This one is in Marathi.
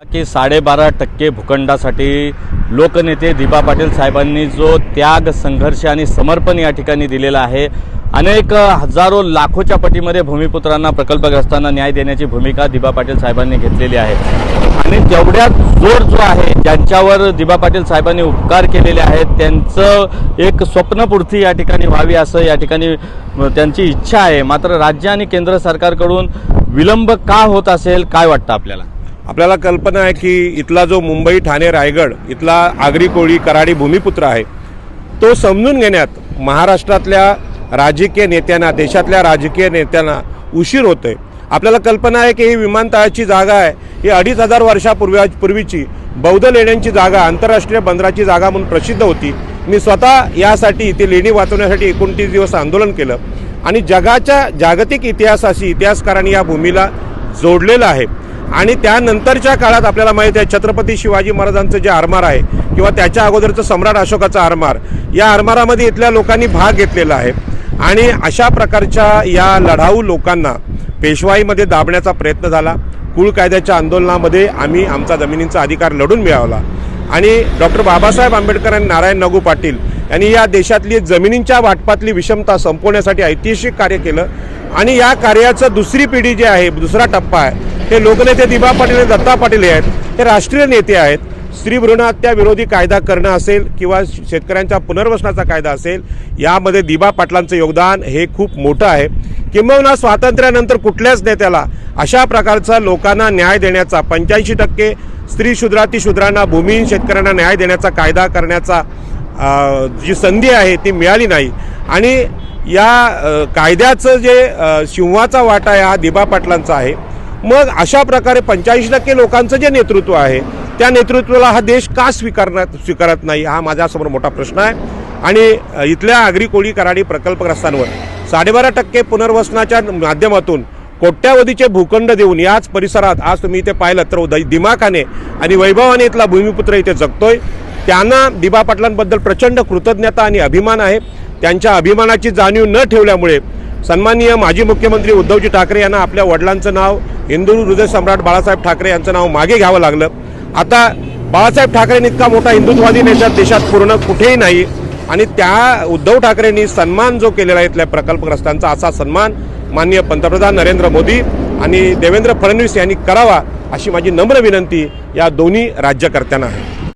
की 12.5% भूखंडासाठी लोकनेते दिबा पाटील साहेबांनी जो त्याग, संघर्ष आणि समर्पण या ठिकाणी दिलेला आहे। अनेक हजारो लाखोच्या पटीमध्ये भूमिपुत्रांना, प्रकल्पग्रस्तांना न्याय देण्याची भूमिका दिबा पाटील साहेबांनी घेतलेली आहे। आणि तेवढ्याच जोर जो आहे, ज्यांच्यावर दिबा पाटील साहेबांनी उपकार केलेले आहेत, त्यांचं एक स्वप्नपूर्ती या ठिकाणी व्हावी असं या ठिकाणी त्यांची इच्छा आहे। मात्र राज्य आणि केंद्र सरकारकडून विलंब का होत असेल, काय वाटतं आपल्याला? आपल्याला कल्पना आहे की इथला जो मुंबई, ठाणे, रायगड इथला आगरी कोळी कराडी भूमिपुत्र आहे, तो समजून घेण्यात महाराष्ट्रातल्या राजकीय नेत्यांना, देशातल्या राजकीय नेत्यांना उशीर होतोय। आपल्याला कल्पना आहे की ही विमानतळाची जागा आहे, ही 2500 वर्षापूर्वीची बौद्ध लेण्यांची जागा, आंतरराष्ट्रीय बंदराची जागा म्हणून प्रसिद्ध होती। मी स्वतः यासाठी ती लेणी वाचवण्यासाठी 29 दिवस आंदोलन केलं आणि जगाच्या जागतिक इतिहासाशी इतिहासकारांनी या भूमीला जोडलेलं आहे। आणि त्यानंतरच्या काळात आपल्याला माहिती आहे, छत्रपती शिवाजी महाराजांचं जे आरमार आहे किंवा त्याच्या अगोदरचं सम्राट अशोकाचा आरमार, या आरमारामध्ये इथल्या लोकांनी भाग घेतलेला आहे। आणि अशा प्रकारच्या या लढाऊ लोकांना पेशवाईमध्ये दाबण्याचा प्रयत्न झाला। कुळ कायद्याच्या आंदोलनामध्ये आम्ही आमचा जमिनींचा अधिकार लढून मिळवला आणि डॉक्टर बाबासाहेब आंबेडकर आणि नारायण नागू पाटील यांनी या देशातली जमिनींच्या वाटपातली विषमता संपवण्यासाठी ऐतिहासिक कार्य केलं। आणि या कार्याचं दुसरी पिढी जी आहे, दुसरा टप्पा आहे, हे लोकनेते दिबा पाटील आणि दत्ता पाटील आहेत, हे राष्ट्रीय नेते आहेत। स्त्री भ्रूण हत्या विरोधी कायदा करणं असेल किंवा शेतकऱ्यांच्या पुनर्वसनाचा कायदा असेल, यामध्ये दिबा पाटलांचं योगदान हे खूप मोठं आहे। किंबहुना स्वातंत्र्यानंतर कुठल्याच नेत्याला अशा प्रकारचा लोकांना न्याय देण्याचा, 85% स्त्री शूद्रांना, भूमिहीन शेतकऱ्यांना न्याय देण्याचा कायदा करण्याचा जी संधी आहे ती मिळाली नाही। आणि या कायद्याचं जे सिंहाचा वाटा आहे हा दिबा पाटलांचा आहे। मग अशा प्रकारे 85% लोकांचं जे नेतृत्व आहे, त्या नेतृत्वाला हा देश का स्वीकारत नाही, हा माझ्यासमोर मोठा प्रश्न आहे। आणि इथल्या आगरी कोळी कराडी प्रकल्पग्रस्तांवर 12.5% पुनर्वसनाच्या माध्यमातून कोट्यावधीचे भूखंड देऊन याच परिसरात आज तुम्ही इथे पाहिलं तर दिमाखाने आणि वैभवाने इथला भूमिपुत्र इथे जगतोय। त्यांना दिबा पाटलांबद्दल प्रचंड कृतज्ञता आणि अभिमान आहे। त्यांच्या अभिमानाची जाणीव न ठेवल्यामुळे सन्माननीय माजी मुख्यमंत्री उद्धवजी ठाकरे यांना आपल्या वडिलांचं नाव, हिंदू हृदय सम्राट बाळासाहेब ठाकरे यांचं नाव मागे घ्यावं लागलं। आता बाळासाहेब ठाकरेंनी इतका मोठा हिंदुत्ववादी नेता देशात पूर्ण कुठेही नाही। आणि त्या उद्धव ठाकरेंनी सन्मान जो केलेला आहे इथल्या प्रकल्पग्रस्तांचा, असा सन्मान माननीय पंतप्रधान नरेंद्र मोदी आणि देवेंद्र फडणवीस यांनी करावा, अशी माझी नम्र विनंती या दोन्ही राज्यकर्त्यांना आहे।